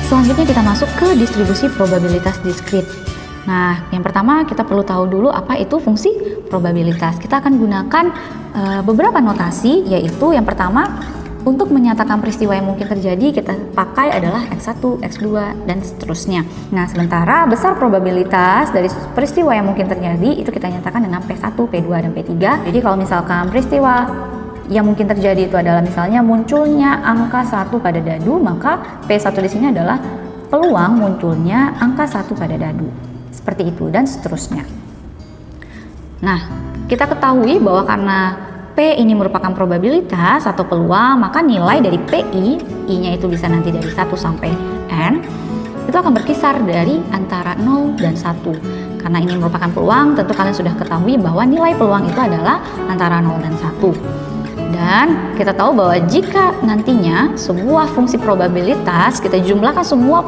Selanjutnya kita masuk ke distribusi probabilitas diskrit. Nah, yang pertama kita perlu tahu dulu apa itu fungsi probabilitas. Kita akan gunakan beberapa notasi, yaitu yang pertama untuk menyatakan peristiwa yang mungkin terjadi kita pakai adalah X1, X2, dan seterusnya. Nah, sementara besar probabilitas dari peristiwa yang mungkin terjadi itu kita nyatakan dengan P1, P2, dan P3. Jadi kalau misalkan peristiwa yang mungkin terjadi itu adalah misalnya munculnya angka 1 pada dadu, maka P1 di sini adalah peluang munculnya angka 1 pada dadu. Seperti itu dan seterusnya. Nah, kita ketahui bahwa karena P ini merupakan probabilitas atau peluang, maka nilai dari PI, I-nya itu bisa nanti dari 1 sampai N, itu akan berkisar dari antara 0 dan 1. Karena ini merupakan peluang, tentu kalian sudah ketahui bahwa nilai peluang itu adalah antara 0 dan 1. Dan kita tahu bahwa jika nantinya sebuah fungsi probabilitas, kita jumlahkan semua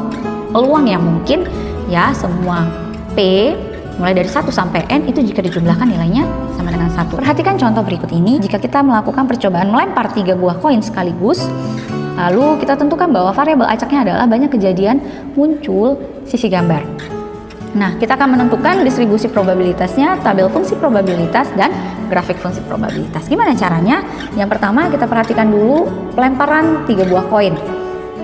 peluang yang mungkin, ya semua P, mulai dari 1 sampai N itu jika dijumlahkan nilainya sama dengan 1. Perhatikan contoh berikut ini. Jika kita melakukan percobaan melempar 3 buah koin sekaligus, lalu kita tentukan bahwa variabel acaknya adalah banyak kejadian muncul sisi gambar. Nah, kita akan menentukan distribusi probabilitasnya, tabel fungsi probabilitas, dan grafik fungsi probabilitas. Gimana caranya? Yang pertama kita perhatikan dulu pelemparan 3 buah koin.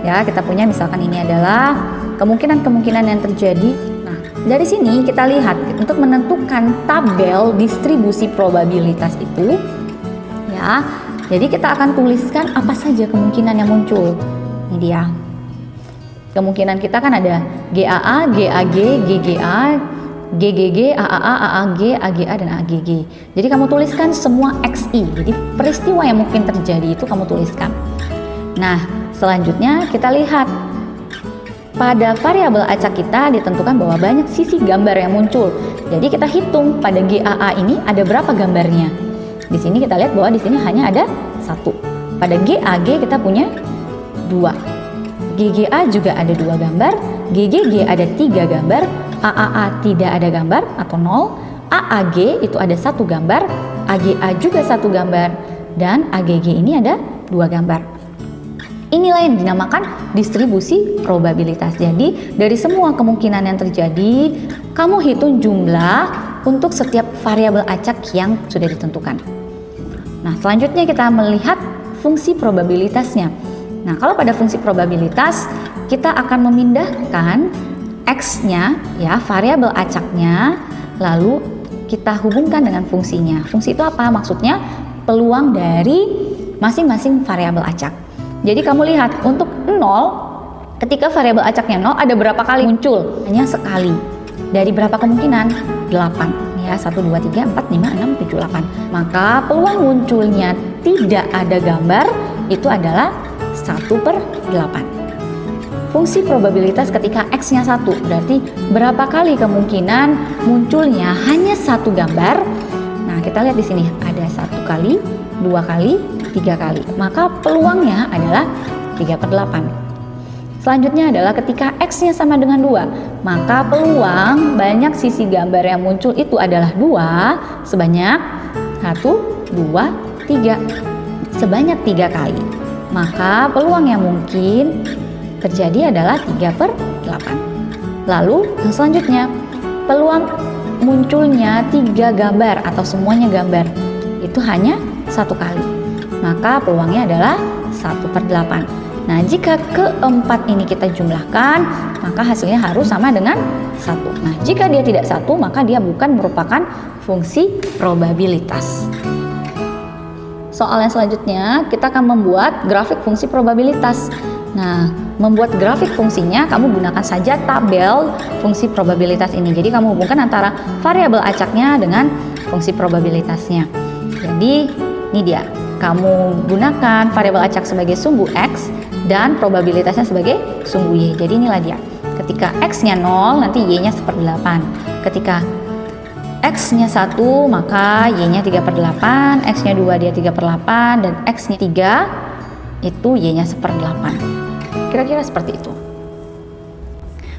Ya, kita punya misalkan ini adalah kemungkinan-kemungkinan yang terjadi. Dari sini kita lihat untuk menentukan tabel distribusi probabilitas itu, ya. Jadi kita akan tuliskan apa saja kemungkinan yang muncul. Ini dia. Kemungkinan kita kan ada GAA, GAG, GGA, GGG, AAA, AAG, AGA, dan AGG. Jadi kamu tuliskan semua XI. Jadi peristiwa yang mungkin terjadi itu kamu tuliskan. Nah, selanjutnya kita lihat. Pada variabel acak kita ditentukan bahwa banyak sisi gambar yang muncul. Jadi kita hitung pada GAA ini ada berapa gambarnya. Di sini kita lihat bahwa di sini hanya ada 1. Pada GAG kita punya 2. GGA juga ada 2 gambar, GGG ada 3 gambar, AAA tidak ada gambar atau 0, AAG itu ada 1 gambar, AGA juga 1 gambar, dan AGG ini ada 2 gambar. Inilah yang dinamakan distribusi probabilitas. Jadi dari semua kemungkinan yang terjadi, kamu hitung jumlah untuk setiap variabel acak yang sudah ditentukan. Nah, selanjutnya kita melihat fungsi probabilitasnya. Nah, kalau pada fungsi probabilitas, kita akan memindahkan X-nya, ya, variabel acaknya, lalu kita hubungkan dengan fungsinya. Fungsi itu apa? Maksudnya peluang dari masing-masing variabel acak. Jadi kamu lihat untuk 0, ketika variabel acaknya 0 ada berapa kali muncul? Hanya sekali. Dari berapa kemungkinan? 8. Ya, 1, 2, 3, 4, 5, 6, 7, 8. Maka peluang munculnya tidak ada gambar itu adalah 1/8. Fungsi probabilitas ketika X-nya 1 berarti berapa kali kemungkinan munculnya hanya 1 gambar. Nah, kita lihat di sini ada 1 kali, 2 kali, 3 kali. Maka peluangnya adalah 3/8. Selanjutnya adalah ketika X-nya sama dengan 2, maka peluang banyak sisi gambar yang muncul itu adalah 2 sebanyak 1, 2, 3. Sebanyak 3 kali. Maka peluang yang mungkin terjadi adalah 3/8. Lalu yang selanjutnya, peluang munculnya 3 gambar atau semuanya gambar itu hanya 1 kali. Maka peluangnya adalah 1/8. Nah, jika keempat ini kita jumlahkan, maka hasilnya harus sama dengan 1. Nah, jika dia tidak 1, maka dia bukan merupakan fungsi probabilitas. Soal yang selanjutnya, kita akan membuat grafik fungsi probabilitas. Nah, membuat grafik fungsinya, kamu gunakan saja tabel fungsi probabilitas ini. Jadi, kamu hubungkan antara variabel acaknya dengan fungsi probabilitasnya. Jadi, ini dia. Kamu gunakan variabel acak sebagai sumbu X dan probabilitasnya sebagai sumbu Y. Jadi inilah dia. Ketika X-nya 0, nanti Y-nya 1/8. Ketika X-nya 1, maka Y-nya 3/8, X-nya 2 dia 3/8, dan X-nya 3 itu Y-nya 1/8. Kira-kira seperti itu.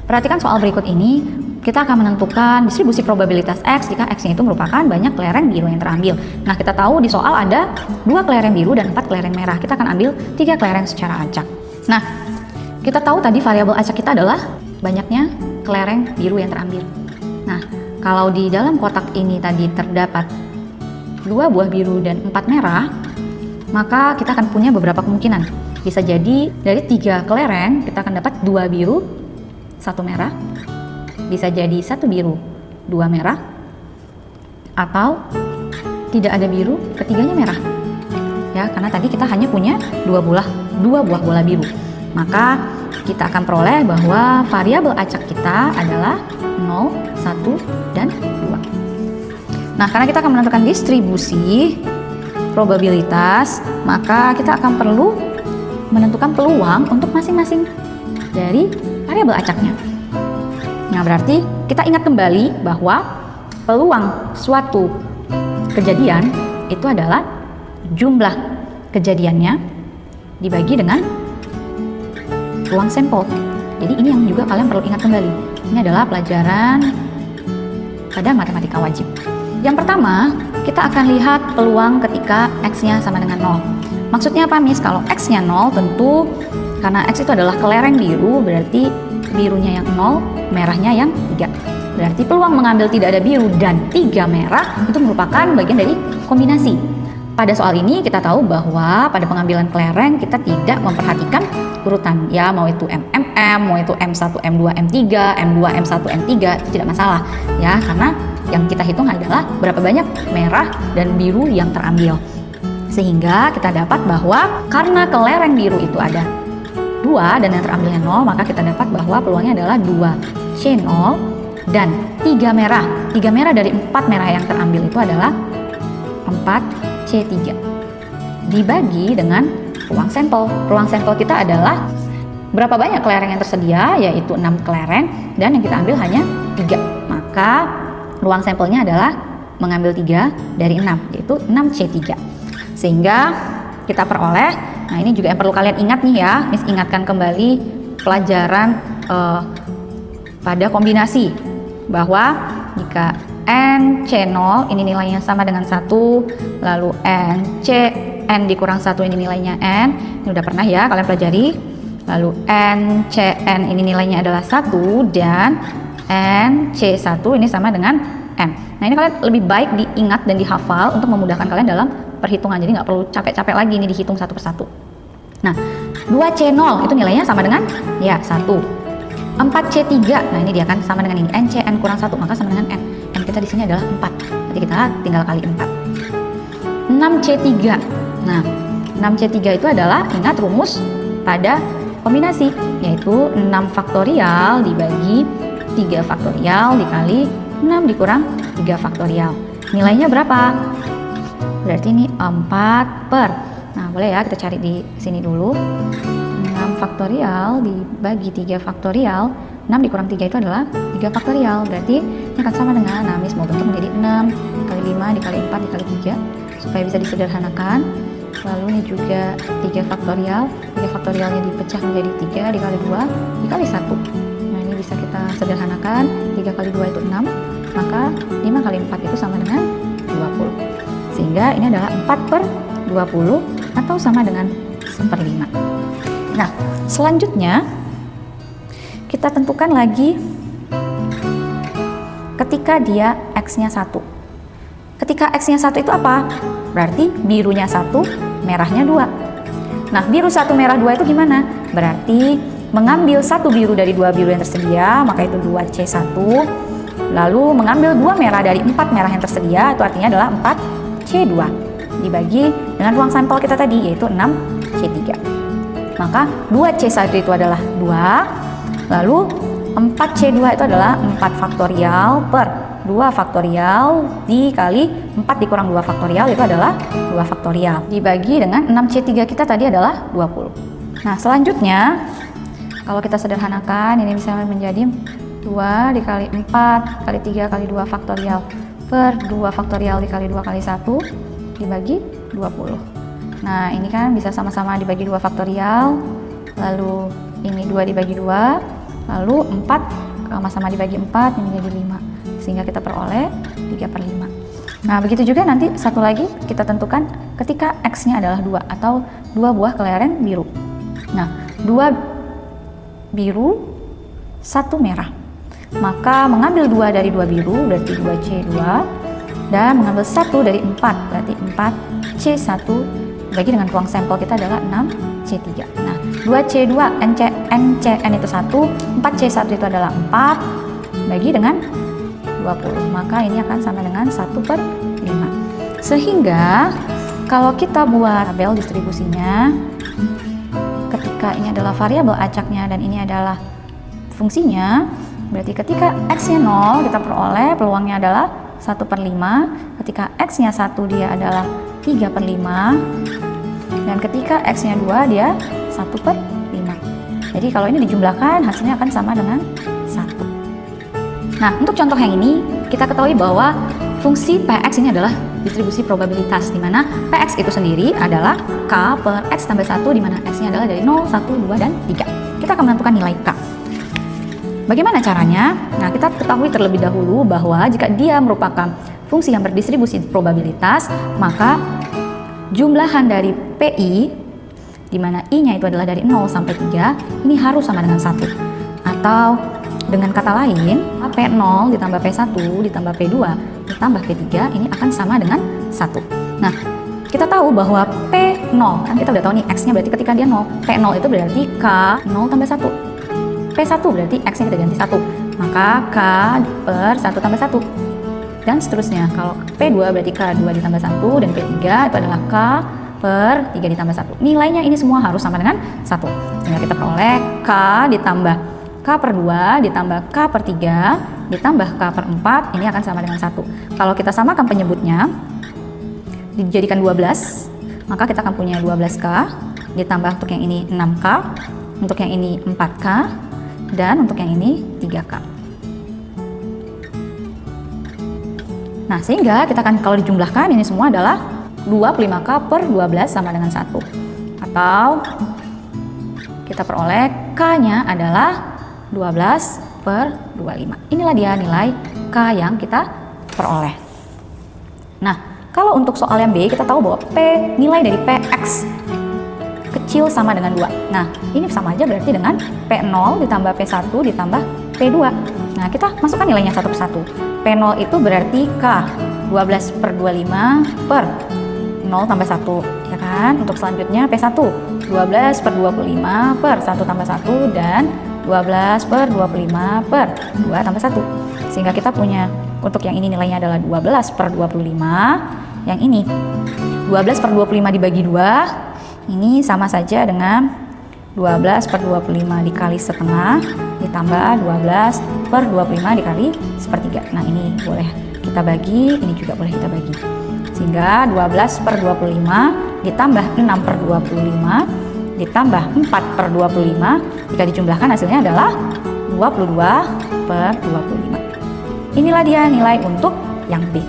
Perhatikan soal berikut ini. Kita akan menentukan distribusi probabilitas X jika X-nya itu merupakan banyak kelereng biru yang terambil. Nah, kita tahu di soal ada 2 kelereng biru dan 4 kelereng merah. Kita akan ambil 3 kelereng secara acak. Nah, Kita tahu tadi variabel acak kita adalah banyaknya kelereng biru yang terambil. Nah, kalau di dalam kotak ini tadi terdapat 2 buah biru dan 4 merah, maka kita akan punya beberapa kemungkinan. Bisa jadi dari 3 kelereng kita akan dapat 2 biru, 1 merah. Bisa jadi 1 biru, 2 merah. Atau tidak ada biru, ketiganya merah. Ya, karena tadi kita hanya punya 2 buah bola biru. Maka kita akan peroleh bahwa variabel acak kita adalah 0, 1, dan 2. Nah, karena kita akan menentukan distribusi probabilitas, maka kita akan perlu menentukan peluang untuk masing-masing dari variabel acaknya. Nah, berarti kita ingat kembali bahwa peluang suatu kejadian itu adalah jumlah kejadiannya dibagi dengan ruang sampel. Jadi ini yang juga kalian perlu ingat kembali. Ini adalah pelajaran pada matematika wajib. Yang pertama, kita akan lihat peluang ketika X-nya sama dengan 0. Maksudnya apa, Miss? Kalau X-nya 0, tentu karena X itu adalah kelereng biru, berarti birunya yang 0, merahnya yang 3. Berarti peluang mengambil tidak ada biru dan 3 merah itu merupakan bagian dari kombinasi. Pada soal ini kita tahu bahwa pada pengambilan kelereng kita tidak memperhatikan urutan, ya mau itu MMM, mau itu M1, M2, M3, M2, M1, M3, itu tidak masalah ya, karena yang kita hitung adalah berapa banyak merah dan biru yang terambil. Sehingga kita dapat bahwa karena kelereng biru itu ada 2 dan yang terambilnya 0, maka kita dapat bahwa peluangnya adalah 2C0 dan 3 merah. 3 merah dari 4 merah yang terambil itu adalah 4C3 dibagi dengan ruang sampel. Ruang sampel kita adalah berapa banyak kelereng yang tersedia, yaitu 6 kelereng, dan yang kita ambil hanya 3. Maka ruang sampelnya adalah mengambil 3 dari 6, yaitu 6C3. Sehingga kita peroleh, nah ini juga yang perlu kalian ingat nih ya, Miss ingatkan kembali pelajaran pada kombinasi, bahwa jika NC0 ini nilainya sama dengan 1, lalu N dikurang 1 ini nilainya N, ini udah pernah ya kalian pelajari, lalu NCN ini nilainya adalah 1 dan NC1 ini sama dengan N. Nah, ini kalian lebih baik diingat dan dihafal untuk memudahkan kalian dalam perhitungan, jadi nggak perlu capek-capek lagi ini dihitung satu persatu. Nah, 2C0 itu nilainya sama dengan ya 1. 4C3, nah ini dia kan sama dengan ini, NCN kurang 1, maka sama dengan N. N kita di sini adalah 4, jadi kita tinggal kali 4. 6C3, nah 6C3 itu adalah, ingat rumus pada kombinasi, yaitu 6 faktorial dibagi 3 faktorial dikali 6 dikurang 3 faktorial. Nilainya berapa? Berarti ini 4 per, nah boleh ya kita cari di sini dulu. 6 faktorial dibagi 3 faktorial, 6 dikurang 3 itu adalah 3 faktorial, berarti ini akan sama dengan, nah Miss mau bentuk menjadi 6 kali 5 dikali 4 dikali 3 supaya bisa disederhanakan. Lalu ini juga 3 faktorial, 3 faktorialnya dipecah menjadi 3 dikali 2 dikali 1. Nah ini bisa kita sederhanakan, 3 kali 2 itu 6, maka 5 kali 4 itu sama dengan 20. Sehingga ini adalah 4 per 20 atau sama dengan 1/5. Nah, selanjutnya kita tentukan lagi ketika dia X-nya 1. Ketika X-nya 1 itu apa? Berarti birunya 1, merahnya 2. Nah, biru 1, merah 2 itu gimana? Berarti mengambil 1 biru dari 2 biru yang tersedia, maka itu 2C1. Lalu mengambil 2 merah dari 4 merah yang tersedia, itu artinya adalah 4C2. Dibagi dengan ruang sampel kita tadi, yaitu 6C3. Maka 2C1 itu adalah 2, lalu 4C2 itu adalah 4 faktorial per 2 faktorial dikali 4 dikurang 2 faktorial itu adalah 2 faktorial. Dibagi dengan 6C3 kita tadi adalah 20. Nah selanjutnya, kalau kita sederhanakan, ini bisa menjadi 2 dikali 4 kali 3 kali 2 faktorial per 2 faktorial dikali 2 kali 1 dibagi 20. Nah ini kan bisa sama-sama dibagi 2 faktorial, lalu ini 2 dibagi 2, lalu 4 sama-sama dibagi 4, ini jadi 5, sehingga kita peroleh 3/5. Nah begitu juga nanti satu lagi kita tentukan ketika X nya adalah 2 atau 2 buah kelereng biru. Nah 2 biru, 1 merah. Maka mengambil 2 dari 2 biru berarti 2C2, dan mengambil 1 dari 4 berarti 4C1 bagi dengan ruang sampel kita adalah 6C3. Nah, 2C2 NCN itu 1, 4C1 itu adalah 4 bagi dengan 20. Maka ini akan sama dengan 1/5. Sehingga kalau kita buat tabel distribusinya, ketika ini adalah variabel acaknya dan ini adalah fungsinya, berarti ketika X-nya 0 kita peroleh peluangnya adalah 1/5, ketika X-nya 1 dia adalah 3/5, dan ketika X-nya 2 dia 1/5. Jadi kalau ini dijumlahkan hasilnya akan sama dengan 1. Nah, untuk contoh yang ini kita ketahui bahwa fungsi Px ini adalah distribusi probabilitas, di mana Px itu sendiri adalah K per X tambah 1, di mana X-nya adalah dari 0, 1, 2, dan 3. Kita akan menentukan nilai K. Bagaimana caranya? Nah, kita ketahui terlebih dahulu bahwa jika dia merupakan fungsi yang berdistribusi probabilitas, maka jumlahan dari PI, di mana I-nya itu adalah dari 0 sampai 3, ini harus sama dengan 1. Atau dengan kata lain, P0 ditambah P1 ditambah P2 ditambah P3 ini akan sama dengan 1. Nah, kita tahu bahwa P0, kan kita udah tahu nih X-nya berarti ketika dia 0. P0 itu berarti K 0 tambah 1. P1 berarti X-nya kita ganti 1. Maka K per 1 tambah 1. Dan seterusnya. Kalau P2 berarti K 2 ditambah 1 dan P3 itu adalah K per 3 ditambah 1. Nilainya ini semua harus sama dengan 1. Sehingga kita peroleh K ditambah K per 2 ditambah K per 3 ditambah K per 4 ini akan sama dengan 1. Kalau kita samakan penyebutnya dijadikan 12, maka kita akan punya 12K ditambah untuk yang ini 6K, untuk yang ini 4K, dan untuk yang ini 3K. Nah, sehingga kita akan kalau dijumlahkan ini semua adalah 25K per 12 sama dengan 1. Atau kita peroleh K-nya adalah 12 per 25. Inilah dia nilai K yang kita peroleh. Nah, kalau untuk soal yang B, kita tahu bahwa nilai dari Px kecil sama dengan 2. Nah, ini sama aja berarti dengan P0 ditambah P1 ditambah P2. Nah, kita masukkan nilainya satu persatu. P0 itu berarti K 12 per 25 per 0 tambah 1, ya kan? Untuk selanjutnya P1 12 per 25 per 1 tambah 1 dan 12 per 25 per 2 tambah 1. Sehingga kita punya untuk yang ini nilainya adalah 12 per 25. Yang ini 12 per 25 dibagi 2, ini sama saja dengan 12 per 25 dikali setengah ditambah 12 per 25 dikali sepertiga. Nah, ini boleh kita bagi, ini juga boleh kita bagi. Sehingga 12 per 25 ditambah 6 per 25 ditambah 4 per 25 jika dijumlahkan hasilnya adalah 22 per 25. Inilah dia nilai untuk yang B.